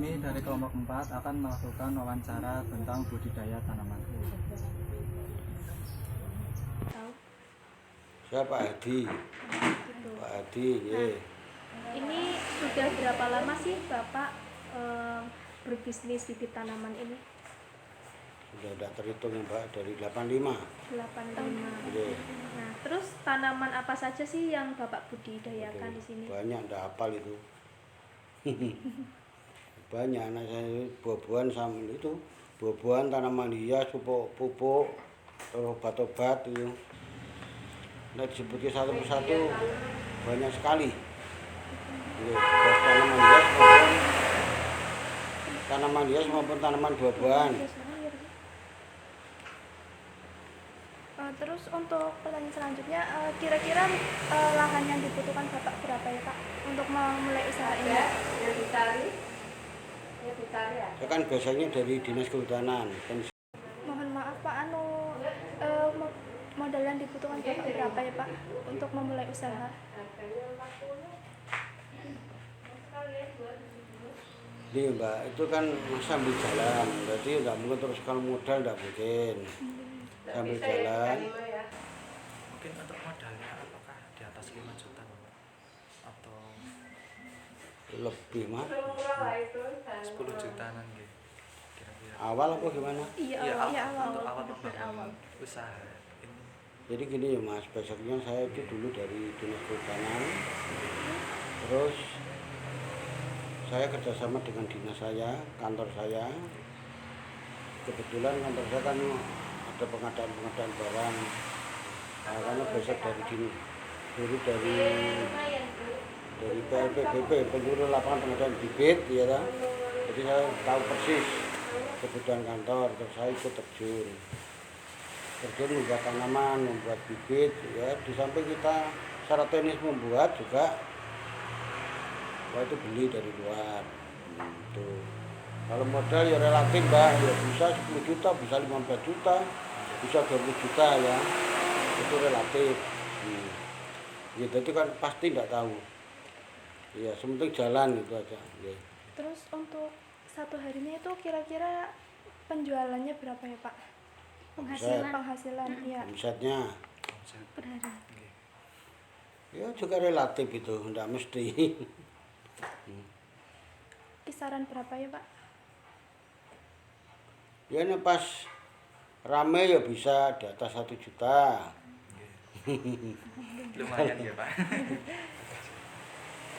kami dari kelompok 4 akan melakukan wawancara tentang budidaya tanaman. Siapa Adi? Pak Adi, Nah, ini sudah berapa lama sih Bapak berbisnis bibit tanaman ini? Sudah tidak terhitung Mbak, dari 85. 85. Iya. Nah, terus tanaman apa saja sih yang Bapak budidayakan di sini? Banyak, tidak hafal itu. Banyak, anak saya buah-buahan sama itu. Buah-buahan, tanaman hias, pupuk, terus obat-obat itu. Nah, disebutnya satu persatu banyak sekali. Iya, tanaman hias maupun tanaman buah-buahan. Terus untuk pertanyaan selanjutnya, kira-kira lahan yang dibutuhkan Bapak berapa ya Pak untuk memulai usaha ini? Saya kan biasanya dari Dinas Kehutanan. Mohon maaf Pak, modal yang dibutuhkan Bapak berapa ya Pak untuk memulai usaha? Ini Mbak, itu kan sambil jalan, berarti tidak mungkin terus kalau modal tidak mungkin. Sambil jalan. Mungkin untuk modalnya apakah di atas 5 juta Bapak? Atau Lebih mah. 10 jutaan kira-kira? Awal apa gimana? Iya, awal. Untuk awal Berawal. usaha ini. Jadi gini ya Mas, basicnya saya itu dulu dari Dinas Kehutanan. Terus saya kerjasama dengan dinas saya, kantor saya. Kebetulan kantor saya kan ada pengadaan barang. Nah, karena besok dari dulu dari PLPBP, penjuru lapangan pengadaan bibit, ya kan. Jadi saya tahu persis kebutuhan kantor, terus saya ikut terjun membuat tanaman, membuat bibit, ya. Di samping kita secara teknis membuat juga, itu beli dari luar. Gitu. Kalau modal ya relatif Mbak, ya bisa 10 juta, bisa 15 juta, bisa 20 juta ya. Itu relatif. Ya jadi kan pasti tidak tahu. Ya sementing jalan itu aja. Ya. Terus untuk satu harinya itu kira-kira penjualannya berapa ya Pak? Penghasilan ya Omsetnya per hari. ya juga relatif itu, tidak mesti. Kisaran berapa ya Pak? Ya ini pas rame ya bisa di atas 1 juta. Lumayan ya Pak.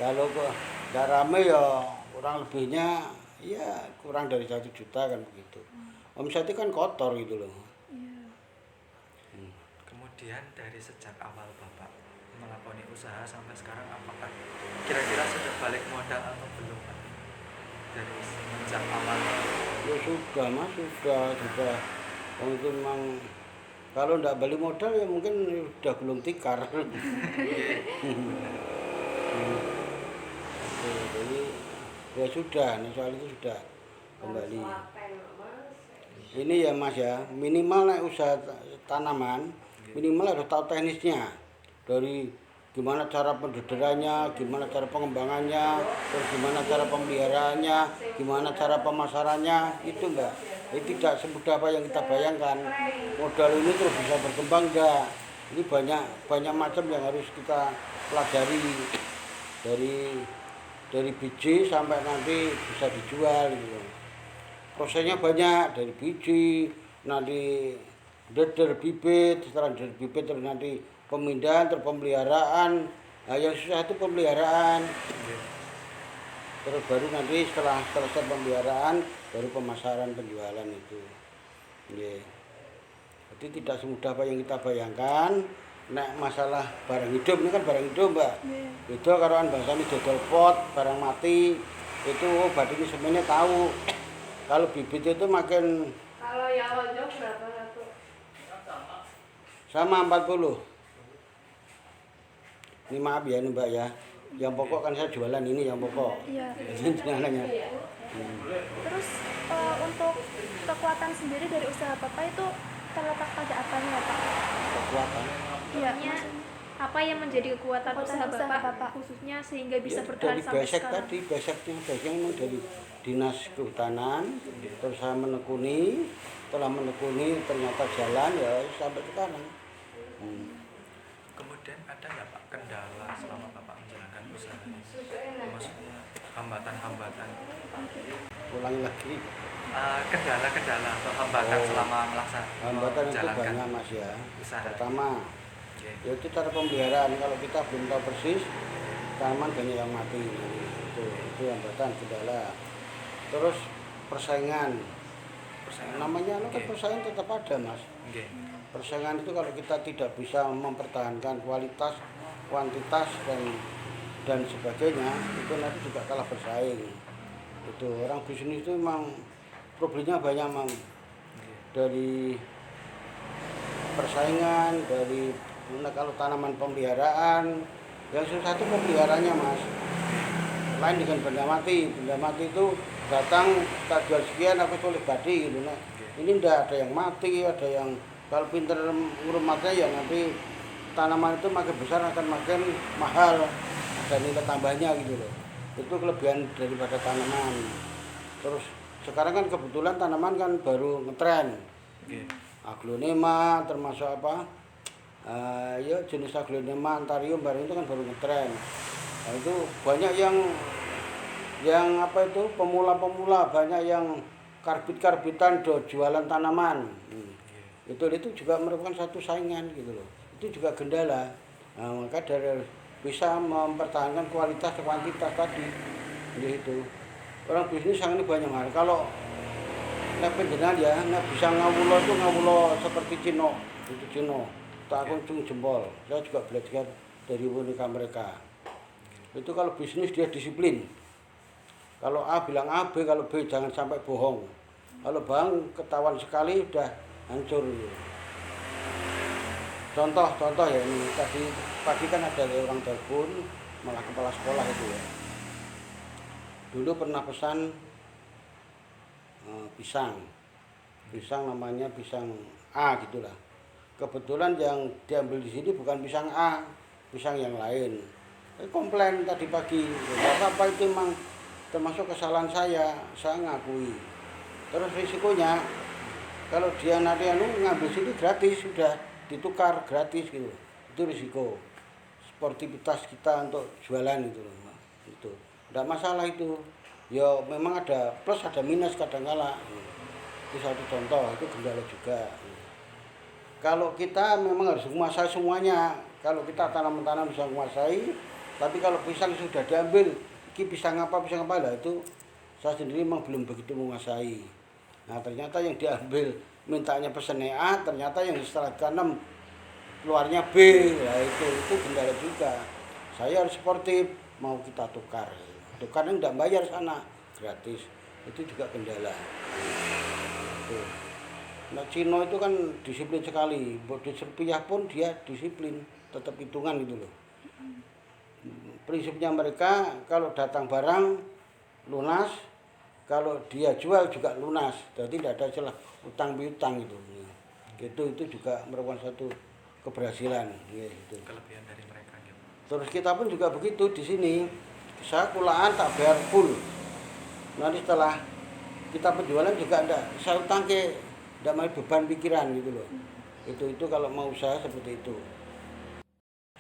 Kalau kok nggak rame ya kurang lebihnya ya kurang dari 1 juta kan begitu. Omsetnya kan kotor gitu loh. Iya. Kemudian dari sejak awal Bapak melakoni usaha sampai sekarang apakah kira-kira sudah balik modal atau belum Pak? Dari sejak awal. Ya sudah Mas, sudah. Itu memang kalau nggak balik modal ya mungkin udah gulung tikar. Jadi ya sudah, nah soal itu sudah kembali. Ini ya Mas ya, minimal naik usaha tanaman, minimal harus tahu teknisnya. Dari gimana cara pendodorannya, gimana cara pengembangannya, terus gimana cara pemeliharaannya, gimana cara pemasarannya, itu enggak. Itu tidak semudah apa yang kita bayangkan. Modal ini terus bisa berkembang enggak. Ini banyak macam yang harus kita pelajari dari biji sampai nanti bisa dijual gitu. Prosesnya banyak dari biji, nanti dari bibit, setelah dari bibit terus nanti pemindahan, terus pemeliharaan. Nah, yang susah itu pemeliharaan. Terus baru nanti setelah selesai pemeliharaan baru pemasaran, penjualan itu. Jadi tidak semudah apa yang kita bayangkan. Nek masalah barang hidup ini kan barang hidup Mbak. Itu kalau kan bahasanya dodol pot, barang mati itu Badini semuanya tahu. Kalau bibit itu makin. Kalau yang lonjong berapa satu? Sama 40. Ini maaf ya ini Mbak ya. Yang pokok kan saya jualan ini yang pokok. Iya. Jualannya. Terus untuk kekuatan sendiri dari usaha Bapak itu terletak pada apanya Pak? Kekuatan. Iya, maksudnya apa yang menjadi kekuatan usaha Bapak, khususnya sehingga bisa bertahan dari sampai basic sekarang? tadi, basicnya memang dari dinas kehutanan, terus saya menekuni, setelah menekuni ternyata jalan ya sampai sekarang. Kemudian ada nggak Pak kendala selama Bapak menjalankan usaha ini? Maksudnya hambatan-hambatan, Ulangi lagi. kendala-kendala atau hambatan selama Hambatan itu menjalankan banyak Mas ya. usaha. Pertama, Oke. yaitu cara pemeliharaan. Kalau kita belum tahu persis, tanaman banyak yang mati. Itu hambatan, kendala. Terus persaingan. Namanya kan Oke. persaingan tetap ada Mas. Oke. Persaingan itu kalau kita tidak bisa mempertahankan kualitas, kuantitas dan sebagainya, itu nanti juga kalah bersaing. Itu orang bisnis itu memang problemnya banyak Mang. Dari persaingan, dari kalau tanaman pemeliharaan, yang susah itu pemeliharaannya Mas. Lain dengan benda mati. Benda mati itu datang kita jual sekian aku tulis badi gitu nah. Ini enggak ada yang mati, ada yang kalau pinter ngurus matanya ya nanti tanaman itu makin besar akan makin mahal, ada nilai tambahnya gitu loh. Itu kelebihan daripada tanaman. Terus sekarang kan kebetulan tanaman kan baru ngetren. Oke. Aglonema termasuk apa? Ya jenis aglonema antarium baru itu kan baru ngetren. Nah, itu banyak yang apa itu pemula-pemula, banyak yang karbit-karbitan do jualan tanaman. Itu juga merupakan satu saingan gitu loh. Itu juga kendala. Nah, maka dari bisa mempertahankan kualitas dan kuantitas tadi. Jadi itu. Orang bisnis sang ini banyak hal. Kalau nek penjenengan ya nek bisa ngawulo seperti Cino. Itu Cino. Tak kunjung jempol. Saya juga belajar dari boneka mereka. Itu kalau bisnis dia disiplin. Kalau A bilang A, B, kalau B jangan sampai bohong. Kalau bang ketahuan sekali udah hancur. Contoh ya ini tadi pagi kan ada orang telepon malah kepala sekolah itu ya. Dulu pernah pesan pisang namanya pisang A gitulah. Kebetulan yang diambil di sini bukan pisang A, pisang yang lain. Komplain tadi pagi, apa itu memang termasuk kesalahan saya ngakui. Terus risikonya kalau dia nanti ngambil sini gratis sudah ditukar gratis gitu, itu risiko sportivitas kita untuk jualan gitu loh. Itu tidak masalah itu ya, memang ada plus ada minus kadang-kala. Itu satu contoh, itu kendala juga. Kalau kita memang harus menguasai semuanya, kalau kita tanam-tanam bisa menguasai, tapi kalau pisang sudah diambil ini pisang apa lah itu saya sendiri memang belum begitu menguasai. Nah ternyata yang diambil mintanya pesannya A, ternyata yang setelah tanam keluarnya B. Nah itu kendala juga. Saya harus sportif, mau kita tukar yang tidak bayar sana gratis, itu juga kendala. Itu. Nah Cino itu kan disiplin sekali, di Rupiah pun dia disiplin, tetap hitungan gitu loh. Prinsipnya mereka kalau datang barang lunas, kalau dia jual juga lunas, jadi tidak ada celah utang piutang gitu. Itu juga merupakan satu keberhasilan. Gitu. Kelebihan dari mereka gitu. Terus kita pun juga begitu di sini, saya kulaan tak bayar full. Nanti setelah kita penjualan juga ada, saya utang ke, tidak mau beban pikiran gitu loh. Itu kalau mau usaha seperti itu.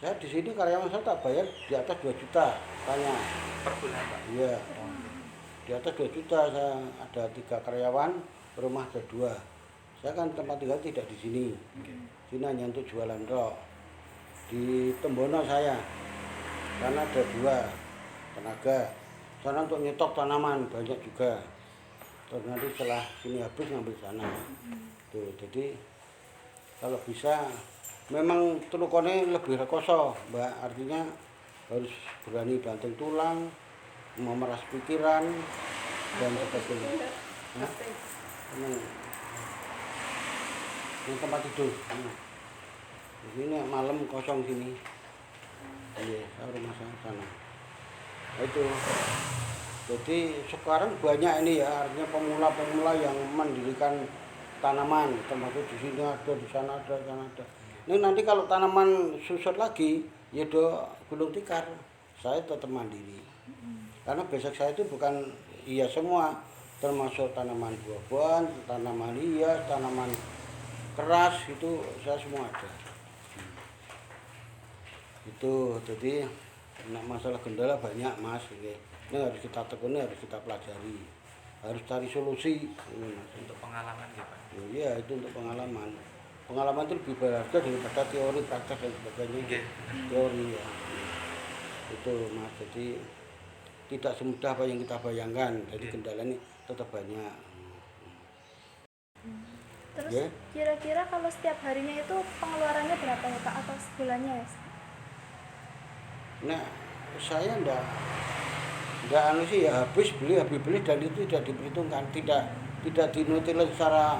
Saya di sini karyawan saya tak bayar di atas 2 juta, tanya. Per bulan Pak? Iya. Di atas 2 juta saya ada 3 karyawan, rumah ada 2. Saya kan tempat tinggal tidak di sini. Sini hanya untuk jualan rok. Di Tembono saya, karena ada 2 tenaga. Sana untuk nyetok tanaman banyak juga. Terus nanti setelah sini habis ngambil sana. Tuh, jadi kalau bisa memang telukonnya lebih rekoso, Mbak. Artinya harus berani banting tulang, memeras pikiran dan sebagainya. Nah, ini tempat tidur. Di sini malam kosong sini. Iya, rumah saya sana. Nah, itu. Jadi sekarang banyak ini ya, artinya pemula-pemula yang mendirikan tanaman, termasuk di sini ada, di sana ada, di sana ada. Ini nanti kalau tanaman susut lagi, ya do gulung tikar. Saya tetap mandiri. Karena besok saya itu bukan hias semua, termasuk tanaman buah-buahan, tanaman hias, tanaman keras itu saya semua ada. Itu jadi masalah kendala banyak Mas. Ini harus kita tekuni, harus kita pelajari, harus cari solusi. Untuk pengalaman ya Pak. Iya itu untuk pengalaman. Pengalaman itu lebih berharga daripada teori, praktek dan sebagainya. Oke. Teori ya. Itu Mas, jadi tidak semudah apa yang kita bayangkan. Jadi Oke. kendala ini tetap banyak. Terus Oke. kira-kira kalau setiap harinya itu pengeluarannya berapa ya Pak atau sebulannya ya? Nah, saya ndak anu sih ya habis beli dan itu tidak diperhitungkan, tidak dinilai secara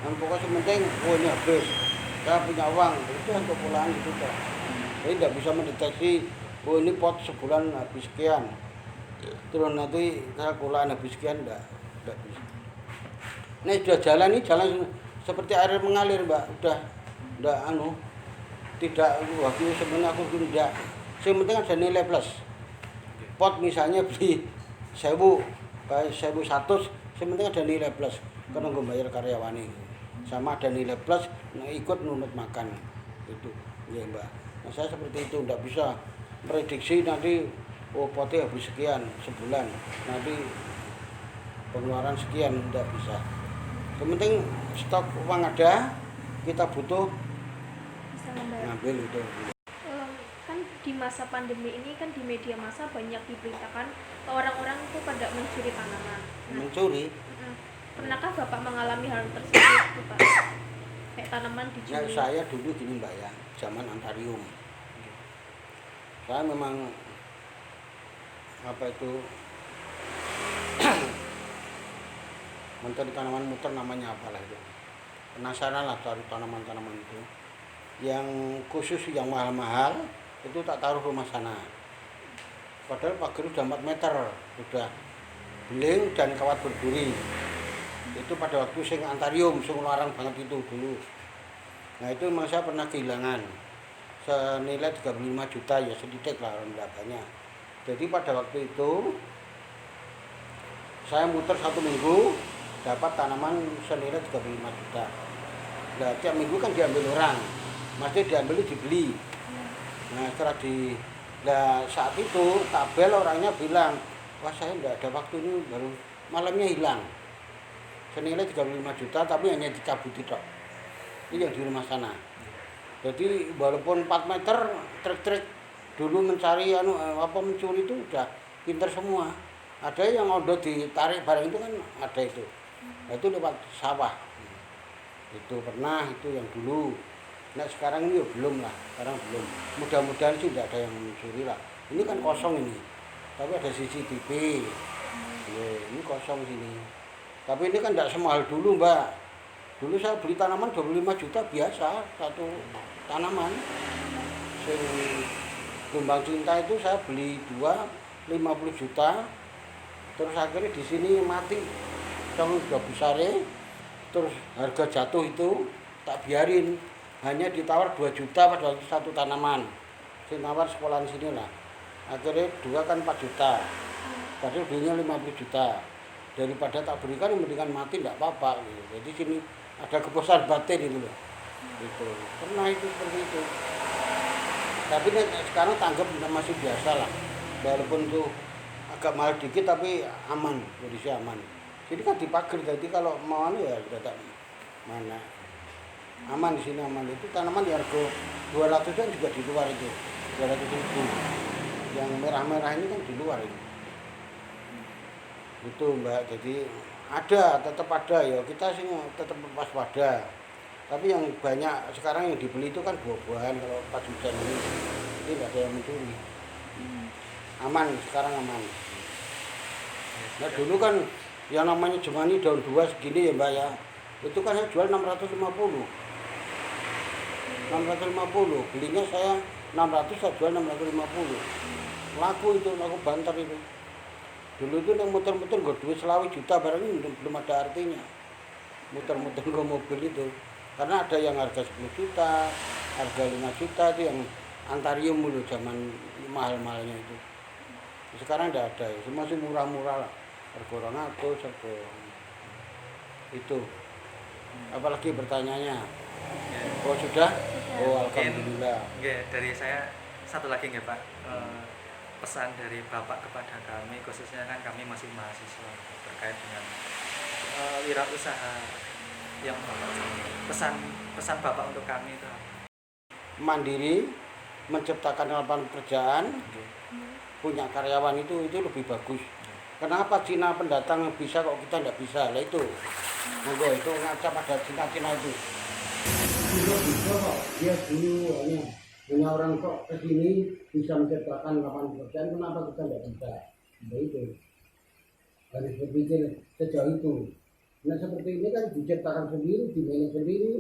pokoknya sementing oh ini habis. Saya punya uang, itu untuk pulang itu Pak. Jadi tidak bisa mendeteksi oh ini pot sebulan habis sekian. Terus nanti saya pulang habis sekian enggak bisa. Ini sudah jalan seperti air mengalir Mbak, udah enggak anu tidak waktu sebenarnya aku tidak. Yang penting ada nilai plus. Pot misalnya beli 1.000, kayak 1.100, yang penting ada nilai plus. Karena gue bayar karyawan ini. Sama ada nilai plus, nah ikut nunut makan. Itu, ya Mbak. Nah saya seperti itu, tidak bisa prediksi nanti, oh potnya habis sekian sebulan. Nanti pengeluaran sekian, tidak bisa. Yang penting stok uang ada, kita butuh Bisa membayar. ngambil itu. Kan di masa pandemi ini kan di media massa banyak diberitakan orang-orang itu pada mencuri tanaman. Nah, Mencuri. pernahkah Bapak mengalami hal tersebut, Pak? Kayak tanaman Ya, dicuri. saya dulu gini Mbak ya, zaman antarium. Saya memang apa itu mencari tanaman muter namanya apalah itu. Penasaran lah cari tanaman-tanaman itu. Yang khusus yang mahal-mahal itu tak taruh rumah sana. Padahal pagar udah 4 meter, udah beling dan kawat berduri. Itu pada waktu sing antarium, sing larang banget itu dulu. Nah itu memang saya pernah kehilangan senilai 35 juta ya sedikit lah rendahnya. Jadi pada waktu itu saya muter 1 minggu dapat tanaman senilai 35 juta. Nah tiap minggu kan diambil orang, maksudnya diambil dibeli. Nah setelah saat itu tabel orangnya bilang, wah saya enggak ada waktu ini baru malamnya hilang. Senilai 35 juta tapi hanya dicabuti tok. Ini yang di rumah sana. Jadi walaupun 4 meter trek-trek dulu mencari mencuri itu udah pinter semua. Ada yang udah ditarik barang itu kan ada itu. Nah, itu lewat sawah. Itu pernah itu yang dulu. Nah sekarang ini ya belum lah, sekarang belum. Mudah-mudahan sih tidak ada yang mencuri lah. Ini kan kosong ini, tapi ada CCTV. Ya, ini kosong sini. Tapi ini kan tidak semahal dulu Mbak. Dulu saya beli tanaman 25 juta biasa satu tanaman. Gelombang cinta itu saya beli 2 50 juta. Terus akhirnya di sini mati. Tahun udah besar terus harga jatuh itu tak biarin. Hanya ditawar 2 juta pada waktu satu tanaman. Saya tawar sekolahan sini lah. Akhirnya 2 kan 4 juta. Padahal belinya 50 juta. Daripada tak berikan, mendingan mati enggak apa-apa. Gitu. Jadi sini ada kepuasan batin itu loh. Gitu. Pernah itu seperti itu. Tapi sekarang tanggap masih biasa lah. Walaupun itu agak mahal dikit tapi aman, kondisi aman. Jadi kan dipagar, jadi kalau mau ya tidak mana. Aman di sini aman. Itu tanaman yang harga 200-an juga di luar itu. 200.000. Yang merah-merah ini kan di luar itu. Itu Mbak, jadi tetap ada ya, kita sih tetap waspada. Tapi yang banyak sekarang yang dibeli itu kan buah-buahan. Kalau pas hujan ini tidak ada yang mencuri. Aman, sekarang aman. Nah dulu kan yang namanya jemani daun 2 segini ya Mbak ya, itu kan saya jual 650. Belinya saya 600, saya jual 650. Laku itu, laku banter itu. Dulu itu yang muter-muter gue duit 20 juta barang ini belum ada artinya. Muter-muter gue mobil itu. Karena ada yang harga 10 juta, harga 5 juta itu yang antarium dulu zaman mahal-mahalnya itu. Sekarang tidak ada, ya. Masih murah-murah lah. Harga 200, harga itu. Apalagi pertanyaannya. Oh sudah? Oh alhamdulillah. Nggih, dari saya satu lagi nggih Pak. Pesan dari Bapak kepada kami, khususnya kan kami masih mahasiswa terkait dengan wirausaha yang Bapak pesan Bapak untuk kami itu apa? Mandiri, menciptakan lapangan pekerjaan, punya karyawan itu lebih bagus. Kenapa Cina pendatang bisa kok kita tidak bisa? Lah itu, monggo itu ngaca pada Cina itu. Itu bisa kok, dia dulu hanya orang kok kesini bisa menciptakan lapangan pekerjaan, kenapa kita tidak bisa? Nah itu, harus berpikir sejauh itu. Nah seperti ini kan diciptakan sendiri, dimanage sendiri,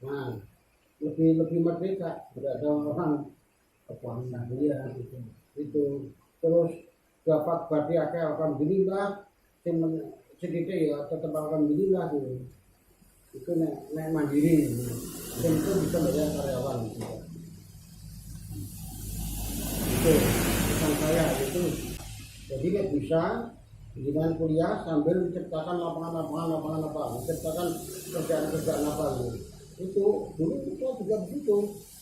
nah lebih merdeka, tidak ada orang kekuasaan dia gitu. Itu terus dapat berarti alhamdulillah, sedikit ya tetap alhamdulillah gitu. Itu nek mandiri gitu. Dan itu bisa bayar karyawan gitu. Itu pesan saya itu. Jadi nggak bisa dengan kuliah sambil menciptakan lapangan apa, menciptakan kerjaan apa gitu. Itu dulu kita juga begitu.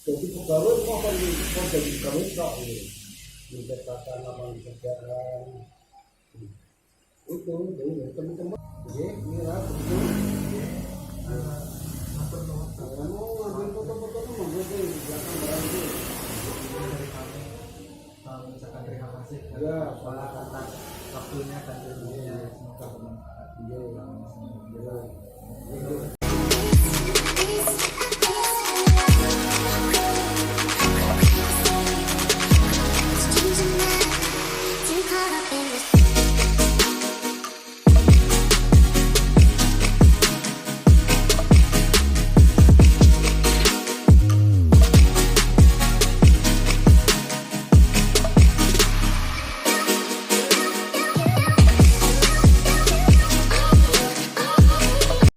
Jadi pegawai kok jadi pegawai kok gitu. Menciptakan lapangan pekerjaan. Itu dulu teman-teman. Jadi mira begitu. Mau ambil foto-foto monggo di belakang barang itu. Mengucapkan terima kasih Ya, atas waktunya dan ilmunya, semoga bermanfaat. Iya.